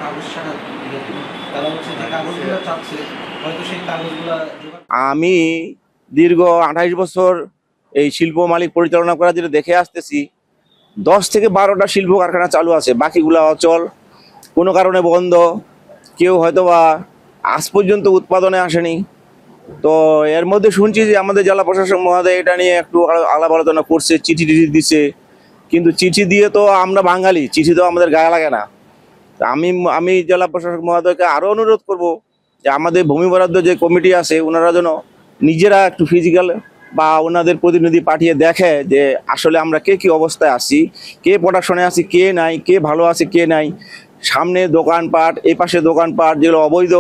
কাগজ ছাড়া তারা হচ্ছে যে কাগজগুলো চাচ্ছে হয়তো সেই কাগজগুলো আমি দীর্ঘ 28 বছর এই শিল্প মালিক পরিচালনা করা যেটা দেখে আসতেছি 10 থেকে 12টা শিল্প কারখানা চালু আছে, বাকিগুলা অচল, কোনো কারণে বন্ধ, কেউ হয়তো বা আজ পর্যন্ত উৎপাদনে আসেনি। তো এর মধ্যে শুনছি যে আমাদের জেলা প্রশাসক মহোদয় এটা নিয়ে একটু আলাপ আলোচনা করছে, চিঠি টিঠি দিচ্ছে, কিন্তু চিঠি দিয়ে তো আমরা বাঙালি, চিঠি তো আমাদের গায়ে লাগে না। আমি জেলা প্রশাসক মহোদয়কে আরও অনুরোধ করব যে আমাদের ভূমি বরাদ্দ যে কমিটি আছে ওনারা যেন নিজেরা একটু ফিজিক্যাল বা ওনাদের প্রতিনিধি পাঠিয়ে দেখে যে আসলে আমরা কে কী অবস্থায় আছি, কে প্রোডাকশনে আছি, কে নাই, কে ভালো আছে, কে নাই। সামনে দোকানপাট, এই পাশে দোকানপাট যেগুলো অবৈধ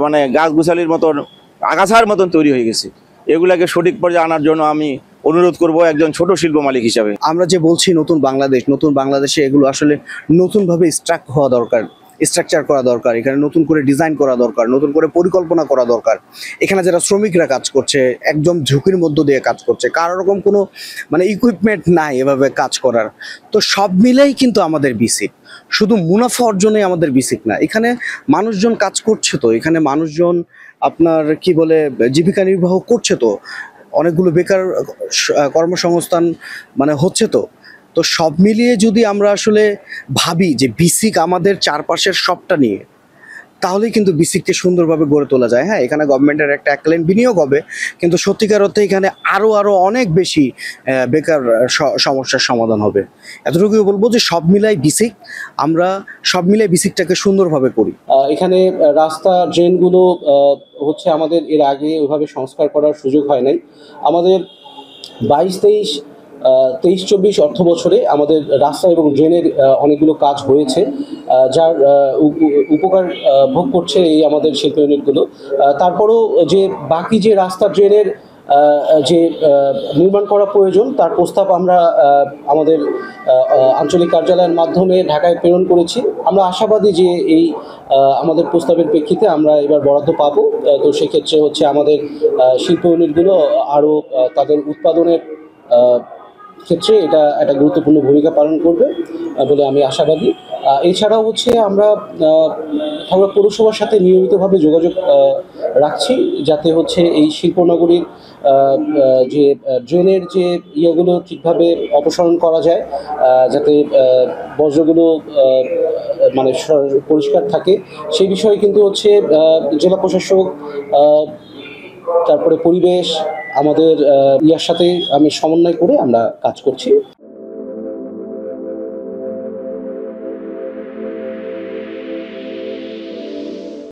মানে গাছ গুছালির মতন আগাছার মতন তৈরি হয়ে গেছে, এগুলাকে সঠিক পর্যায়ে আনার জন্য আমি অনুরোধ করব একজন ছোট শিল্প মালিক হিসাবে। আমরা যে বলছি নতুন বাংলাদেশে এগুলো আসলে নতুনভাবে স্ট্রাকচার করা দরকার, এখানে নতুন করে ডিজাইন করা দরকার, নতুন করে পরিকল্পনা করা দরকার। এখানে যারা শ্রমিকরা কাজ করছে একদম ঝুঁকির মধ্য দিয়ে কাজ করছে, কারো রকম কোনো মানে ইকুইপমেন্ট নাই এভাবে কাজ করার। তো সব মিলেই কিন্তু আমাদের বিসিক, শুধু মুনাফা অর্জনে আমাদের বিসিক না, এখানে মানুষজন কাজ করছে, তো এখানে মানুষজন আপনার কি বলে জীবিকা নির্বাহ করছে, তো অনেকগুলো বেকার কর্মসংস্থান মানে হচ্ছে। তো তো সব মিলিয়ে যদি আমরা আসলে ভাবি যে বিসিক আমাদের চারপাশের সবটা নিয়ে, তাহলেই কিন্তু বিসিককে সুন্দরভাবে গড়ে তোলা যায়। হ্যাঁ, এখানে গভর্নমেন্টের একটা এককালীন বিনিয়োগ হবে, কিন্তু সত্যিকার অর্থে এখানে আরও অনেক বেশি বেকার সমস্যার সমাধান হবে। এতটুকুই বলবো যে আমরা সব মিলাই বিসিকটাকে সুন্দরভাবে করি। এখানে রাস্তা ড্রেনগুলো হচ্ছে আমাদের এর আগে ওইভাবে সংস্কার করার সুযোগ হয় নাই। আমাদের 22-23 অর্থ বছরে আমাদের রাস্তা এবং ড্রেনের অনেকগুলো কাজ হয়েছে, যার উপকার ভোগ করছে এই আমাদের শিল্প ইউনিটগুলো। তারপরেও যে বাকি যে রাস্তা ড্রেনের যে নির্মাণ করা প্রয়োজন তার প্রস্তাব আমরা আমাদের আঞ্চলিক কার্যালয়ের মাধ্যমে ঢাকায় প্রেরণ করেছি। আমরা আশাবাদী যে এই আমাদের প্রস্তাবের প্রেক্ষিতে আমরা এবার বরাদ্দ পাবো। তো সেক্ষেত্রে হচ্ছে আমাদের শিল্প ইউনিটগুলো আরও তাদের উৎপাদনের ক্ষেত্রে এটা একটা গুরুত্বপূর্ণ ভূমিকা পালন করবে বলে আমি আশাবাদী। এছাড়াও হচ্ছে আমরা পৌরসভার সাথে নিয়মিতভাবে যোগাযোগ রাখছি, যাতে হচ্ছে এই শিল্পনগরীর যে ড্রেনের যে ইয়েগুলো ঠিকভাবে অপসারণ করা যায়, যাতে বর্জ্যগুলো মানে পরিষ্কার থাকে, সেই বিষয়ে কিন্তু হচ্ছে জেলা প্রশাসক, তারপরে পরিবেশ, আমাদের ইয়ার সাথে আমি সমন্বয় করে আমরা কাজ করছি।